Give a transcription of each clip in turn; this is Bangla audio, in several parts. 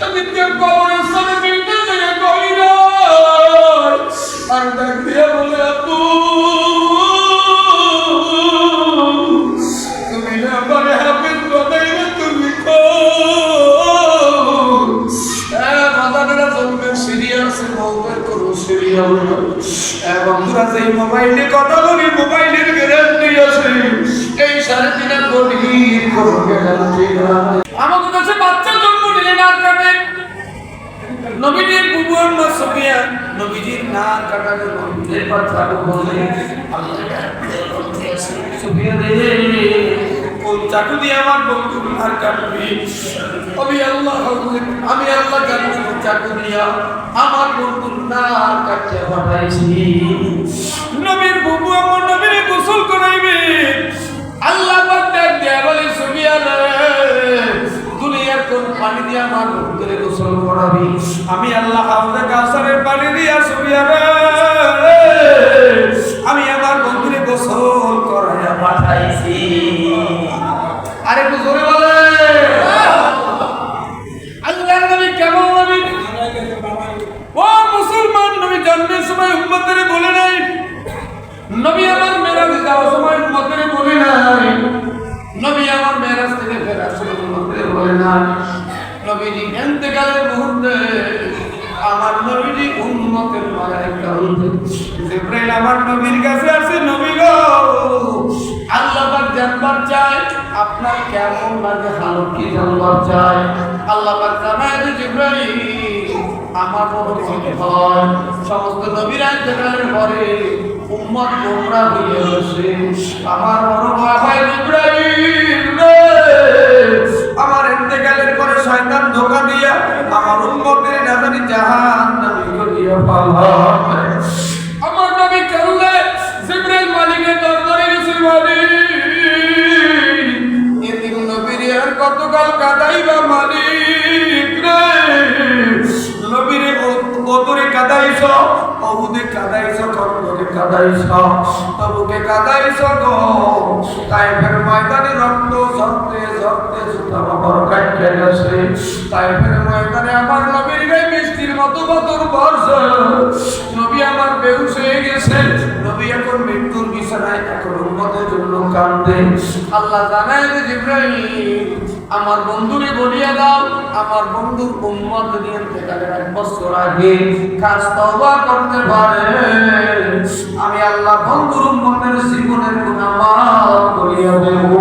আমি কবরের সামনে বিলতে থেকে কই না আর ডাক দিয়ে বলে আপু তুমি না আমারে হাফেজ বানাইলে তুমি কো বাজারেরা চলবে সিরিয়াসে মোবাইল করো সিরিয়াল বন্ধুরা সেই মোবাইলে কথা বলি মোবাইলের গ্যারান্টি আছে এই 3.5 কোটি কোনো গ্যারান্টি নাই আমাদের কাছে বাচ্চা জন্ম নিলে না কাটে নবীজির বুবুর মা সুফিয়া নবীজির না কাটানোর মধ্যে কথা বলে আল্লাহ সুফিয়া রে কোন চাকু দিয়ে আমার বন্ধু আর কাটবি আমি আল্লাহ জানি চাকু দিয়া আমার বন্ধু না কাটতে পাঠাইছি নবীর বুবু আমার নবীর গোসল করাইবে আল্লাহ পাক ডাক দেয়া বলে সুফিয়া রে দুনিয়ার কোন পানি দিয়ে আমার বন্ধুরে গোসল করাবি আমি আল্লাহ হাওজে কাউসারের পানি দিয়া সুফিয়া রে আমি আমার বন্ধুরে গোসল করাইয়া পাঠাইছি আরে একটু জোরে বলে আল্লাহর নবী কেমন নবী ও মুসলমান নবী জন্মের সময় উম্মতের বলে নাই নবী আমার মেরাজে যাওয়ার সময় উম্মতের বলে নাই নবী আমার মেরাজ থেকে ফেরার সময় উম্মতের বলে নাই নবীজি ইন্তেকালের মুহূর্তে আমার নবীজি উম্মতের মায়ের কারণে জিবরাইল আমার নবীর কাছে আসে নবী গো আল্লাহ পাক জানবার চায় আপনার কেমন লাগে হালত কি জানবার চায় আল্লাহ পাক জানায় যে জিবরাইল আমার মনে হয় সমস্ত নবীরা ইন্তেকালের পরে উম্মত গোমরাহ হয়ে গেছে আমার মনে হয় জিবরাইল আমার ইন্তেকালের পরে শয়তান ধোঁকা দিয়া আমার উম্মতের নাজানি জাহান্নামে করিয়া ফেলায় আমার নবী কাল্লে জিবরাইল মালিকের দরবারে গেছে মালিক এদিন নবীর আর কতকাল কাদাইবা মালিক রে নবীরে কতরে কাদাইছ অহুদে কাদাইছ কতরে কাদাইছ তবুকে কাদাইছ গো তাইফের ময়দানে রক্ত ঝরতে ঝরতে জুতা বড় কাটতে গেছে তাইফের ময়দানে আমার নবীর গায়ে মিষ্টির মতো বদর বর্ষা নবী আমার বেহুশ হয়ে গেছে নবী এখন মৃত্যুর বিছানায় এখন উম্মতের জন্য কান্দে আল্লাহ জানায় যে জিবরাইল আমার বন্ধুরে বলিয়া দাও আমার বন্ধুর উম্মত নিয়ে ইন্তেকালের 1 বছর আগে কাজ তওবা করতে পারে আমি আল্লাহ বন্ধুর উম্মতের জীবনের গুনাহ মাফ করিয়া দেব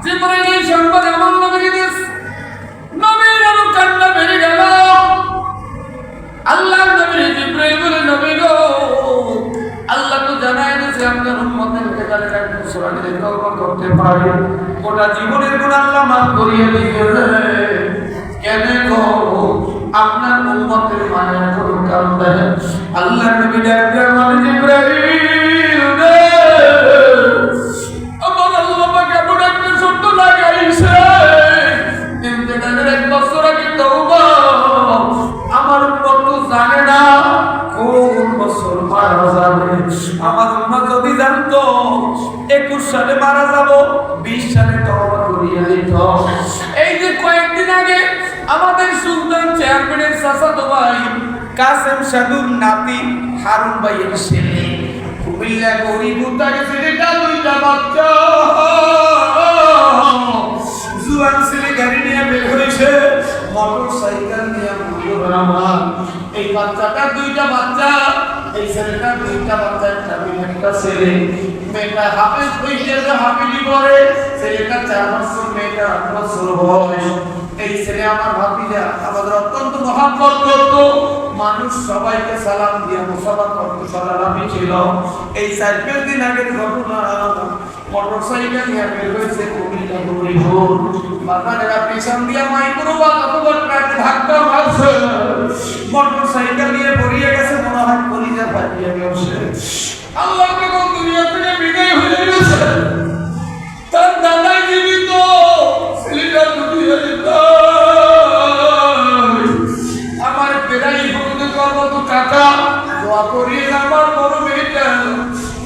জিবরাইল এই সংবাদ আমার নবীকে দিয়েছে নবীর আরো কান্না বেড়ে গেল আল্লাহর নবী জিবরাইল বলে নবী গো আল্লাহ তো জানায় দিয়েছে আপনার উম্মতের ইন্তেকালের 1 বছর আগে তওবা করতে পারে গোটা জীবনের গুনাহ আল্লাহ মাফ করিয়ে দিবে কেন গো আপনার উম্মতের মায়া করুন কান্দে আল্লাহ নবী ডাকতে বলে জিবরাইল রে আমার আল্লাহ পাক এমন একটা শব্দ লাগাইছে ইন্তেকালের 1 বছর আগে তওবা আমার উম্মত তো জানে না কোন বছর মারা যাবে আমার উম্মত যদি জানতো 21 সালে মারা যাব 20 সালে তওবা করিয়ে দিত এই যে কয়েকদিন আগে আমাদের সুলতান চেয়ারম্যানের চাচাতো ভাই কাসেম সাধুর নাতি হারুন ভাইয়ের ছেলে কুমিল্লা গরিবুতার ছেলেটা 2টা বাচ্চা জুয়ান ছেলে গাড়ি নিয়ে বের হয়েছে মোটরসাইকেল নিয়ে মুজিবুর এই বাচ্চাটা 2টা বাচ্চা এই ছেলেটা 2টা বাচ্চা একটা ছেলে মেয়েটা হাফেজ হইছে হাফিজি করে ছেলেটা 4 বছর মেয়েটা 8 বছর বয়স এই ছেলে আমার ভাতিজা আমাদের অত্যন্ত মহব্বত করত মানুষ সবাইকে সালাম দিয়ে মুসাফা করত সালামি ছিল এই 4-5 দিন আগের ঘটনা মোটরসাইকেল নিয়ে বের হয়েছে কুমিল্লা গরিবপুর বাজারের পিছন দিয়ে মাইক্রোবাস অথবা ট্রাকে ধাক্কা মারছে মোটরসাইকেল নিয়ে পড়িয়ে গেছে মনে হয় কলিজা ফাটিয়ে গেছে আল্লাহ কোন দুনিয়া থেকে বিদায় হয়ে গেছে তার দাদাই জীবিত ছেলেটা দুনিয়া আমার বেড়াই বলতে করবো তো কাকা দোয়া করি আমার বড় মেয়েটা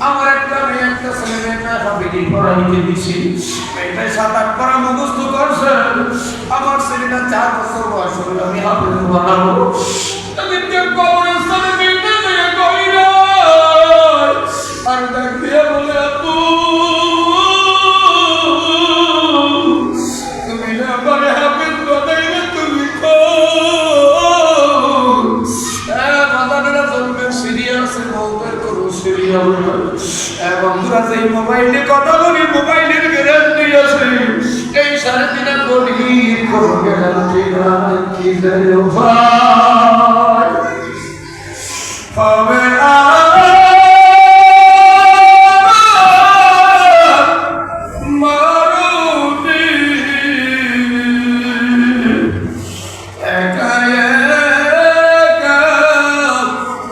আমার একটা মেয়ে একটা ছেলে মেয়েটা হাবিজি পড়াইতে দিছি মেয়েটা 7-8 পারা মুখস্থ করছে আমার ছেলেটা 4 বছর বয়স হলো আমি হাফেজ বানাবো তাদেরকে কবরস্থানে নিতে গিয়ে কই না আর ডাক দিয়ে বলে আপু তুমি না আমার হাফেজ বানাইলে তুমি সিরিয়াসে বলতে করো সিরিয়াল বন্ধুরা সেই মোবাইলে কথা বলি মোবাইলের গ্যারান্টি আছে এই 3.5 কোটি কোনো গ্যারান্টি নাই কি দেয় ভাই পাবে মারুতি একা একা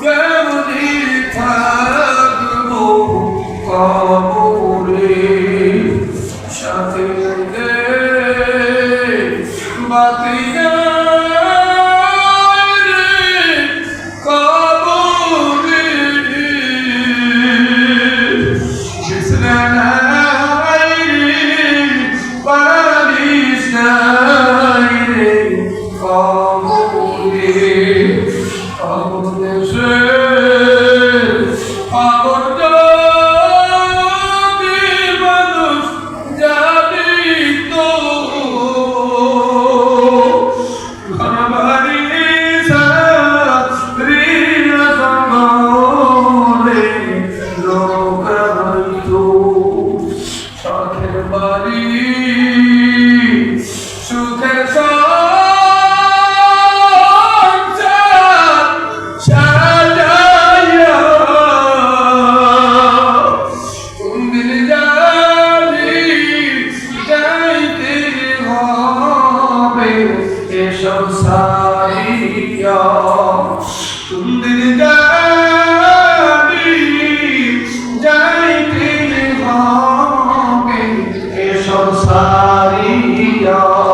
কেমনি থাকবো কবরে সাথে বাতি কবরে বিছনা নাই পারিস নাই রে কবরে অবদেশে সুখের সংসার সাজাইয়া কোনদিন জানি যাইতে হবে এসব সারিয়া কোনদিন